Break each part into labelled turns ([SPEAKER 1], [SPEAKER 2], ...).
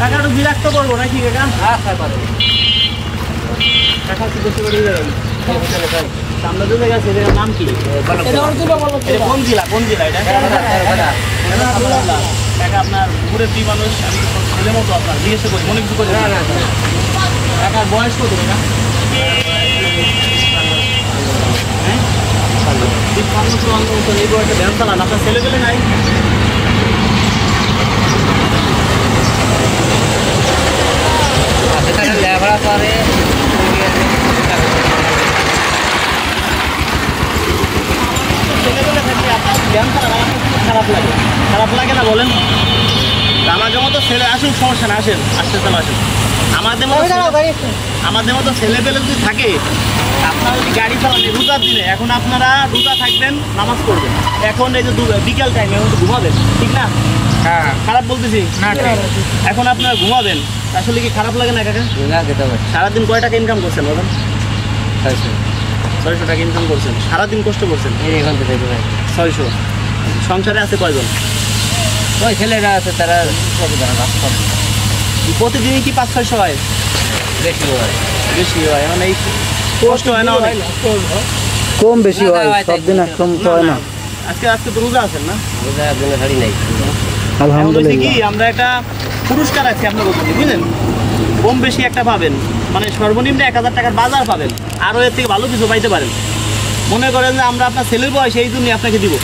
[SPEAKER 1] টাকা একটু বিরক্ত করবো নাকি কাকা? টাকা কি করতে পারি? সামনে তো জায়গা আছে, নাম কি? কোন জেলা? কোন জেলা এটা? টাকা আপনার ঘুরে দুই মানুষ, আমি ছেলে মতো আপনার জিজ্ঞেস করি, মনে কিছু করি টাকার বয়স কত টাকা? এই বয়সে ধ্যান চালান, আপনার ছেলে পেলে নাই?
[SPEAKER 2] লেবরা করে
[SPEAKER 1] খারাপ লাগে না বলেন? আমাদের মতো ছেলে আসুন, সমস্যা না, আসেন আস্তে আস্তে আসেন। আমাদের মতো ছেলে পেলে যদি থাকে, আপনারা যদি গাড়ি চালান রোজার দিনে, এখন আপনারা রোজা থাকবেন, নামাজ পড়বেন, এখন এই যে বিকেল টাইমে এখন ঘুমাবেন, ঠিক না?
[SPEAKER 2] হ্যাঁ,
[SPEAKER 1] খারাপ বলতেছি না, এখন আপনারা ঘুমাবেন, আসলে কি খারাপ লাগে না কাকা? সারাদিন কয় টাকা ইনকাম করছেন বলেন? 600 টাকা ইনকাম করছেন, সারাদিন কষ্ট করছেন 600। সংসারে আছে কয়জন?
[SPEAKER 2] ওই ছেলেরা আছে, তারা
[SPEAKER 1] প্রতিদিনই কি 500-600 হয়? বেশি হয়। এখন এই কষ্ট হয় না অনেক?
[SPEAKER 3] কম বেশি হয়, সব দিন একদম হয় না।
[SPEAKER 1] আজকে তো রোজা আছেন না?
[SPEAKER 2] শাড়ি নাই
[SPEAKER 3] আলহামদুলিল্লাহ।
[SPEAKER 1] কি আমরা একটা পুরস্কার আছে আপনার কাছে, বুঝলেন? কম বেশি একটা পাবেন, মানে সর্বনিম্ন 1000 টাকার বাজার পাবেন, আরও এর থেকে ভালো কিছু পাইতে পারেন। মনে করেন যে আমরা আপনার ছেলের বয়স এই জন্যই আপনাকে দিব,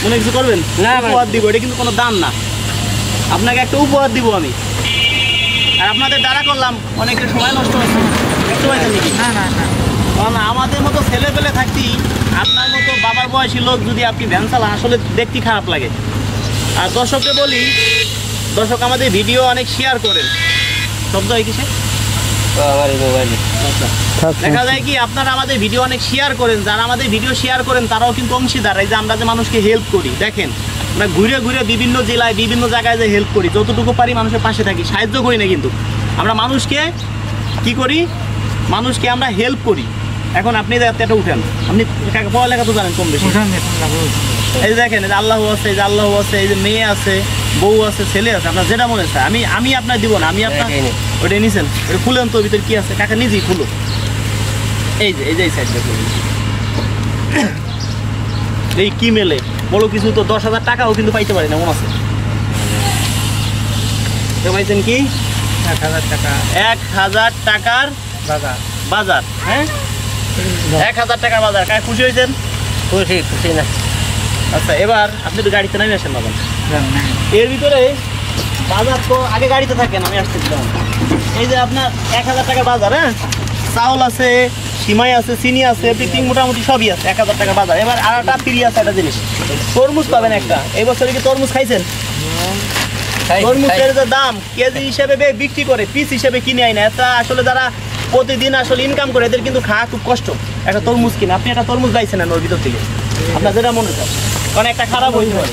[SPEAKER 1] মনে কিছু করবেন না? উপহার দিব, এটা কিন্তু কোনো দাম না, আপনাকে একটা উপহার দিব আমি। আর আপনাদের দ্বারা করলাম, অনেকের সময় নষ্ট হচ্ছে, বুঝতে পারছেন নাকি? কারণ আমাদের মতো ছেলে পেলে থাকতি, আপনার মতো বাবার বয়সী লোক যদি আপনি ভ্যান চালান, আসলে দেখতে খারাপ লাগে। আর দর্শককে বলি, দর্শক আমাদের ভিডিও অনেক শেয়ার করেন। শব্দ হয় কিসে? দেখা যায় কি আপনারা আমাদের ভিডিও অনেক শেয়ার করেন, যারা আমাদের ভিডিও শেয়ার করেন তারাও কিন্তু অংশীদার। এই যে আমরা যে মানুষকে হেল্প করি, দেখেন আমরা ঘুরে ঘুরে বিভিন্ন জেলায় বিভিন্ন জায়গায় যে হেল্প করি, যতটুকু পারি মানুষের পাশে থাকি, সাহায্য করি না, কিন্তু আমরা মানুষকে কি করি? মানুষকে আমরা হেল্প করি। এখন আপনি এটা উঠেন, আপনি পড়ালেখা তো জানেন কম বেশি। এই যে দেখেন, এই যে আল্লাহ আছে, এই যে আল্লাহ আছে, এই যে মেয়ে আছে, বউ আছে, ছেলে আছে, আপনার যেটা মনে হয়। আমি আপনার দিব না, আমি আপনার ওইটাই নিছেন, ওটা খুলেন তো, ভিতরে কি আছে কাকা নিজেই খুলো। এই যে এই সাইডটা খুলুন। এই কি মেলে বড় কিছু তো 10,000 টাকাও কিন্তু পাইতে পারি না, মনে আছে? পাইছেন কি?
[SPEAKER 2] 1000 টাকা,
[SPEAKER 1] 1000 টাকার বাজার। হ্যাঁ, 1000 টাকার বাজার। কাকা খুশি হয়েছেন?
[SPEAKER 2] খুশি না।
[SPEAKER 1] আচ্ছা, এবার আপনি তো গাড়িতে নামে আসেন বাবা। এর ভিতরে বাজার তো আগে গাড়িতে থাকেন, আমি আসতেছিলাম। এই যে আপনার 1000 টাকার বাজার। হ্যাঁ, চাউল আছে, সিমাই আছে, চিনি আছে, এভরিথিং মোটামুটি সবই আছে। 1000 টাকার বাজার। এবার আর একটা ফ্রি আছে একটা জিনিস, তরমুজ পাবেন একটা। এই বছরে কি তরমুজ খাইছেন? তরমুজের যে দাম কেজি হিসেবে বিক্রি করে, পিস হিসেবে কিনে আয় না। এটা আসলে যারা প্রতিদিন আসলে ইনকাম করে, এদের কিন্তু খাওয়া খুব কষ্ট। একটা তরমুজ কিনে আপনি একটা তরমুজ পাইছেন না ওর ভিতর থেকে, আপনার যেটা মনে হয়, কারণ একটা খারাপ হয়ে যায়।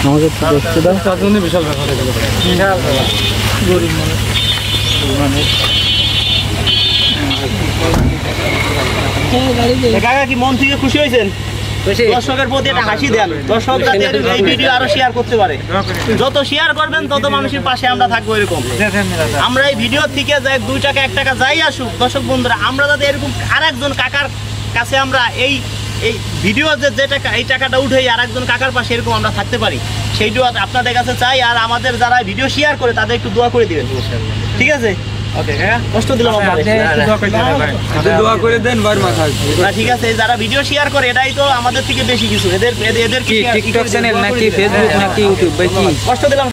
[SPEAKER 3] আমাকে একটু দেখতে দাও।
[SPEAKER 2] বিশাল ব্যাপার, গরিব মানুষ।
[SPEAKER 1] কাকা কি মন থেকে খুশি হয়েছেন? দর্শকের প্রতি একটা হাসি দেন, দর্শক যাতে এই ভিডিও আরো শেয়ার করতে পারে। যত শেয়ার করবেন তত মানুষের পাশে আমরা থাকবো। এরকম আমরা এই ভিডিও থেকে যাই 2 টাকা 1 টাকা যাই আসুক, দর্শক বন্ধুরা, আমরা যাতে এরকম আরেকজন কাকার কাছে আমরা এই ভিডিও যে টাকা, এই টাকাটা উঠে আরেকজন কাকার পাশে এরকম আমরা থাকতে পারি, সেইটাও আপনাদের কাছে চাই। আর আমাদের যারা ভিডিও শেয়ার করে তাদের একটু দোয়া করে দিবেন, ঠিক আছে? ওকে কাকা, কষ্ট দিলাম আপনাদের।
[SPEAKER 2] দোয়া করে দেন, বার মাথা।
[SPEAKER 1] ঠিক আছে, যারা ভিডিও শেয়ার করে এটাই তো আমাদের থেকে বেশি কিছু। এদের কি টিকটক চ্যানেল নাকি ফেসবুক নাকি ইউটিউব, কষ্ট দিলাম।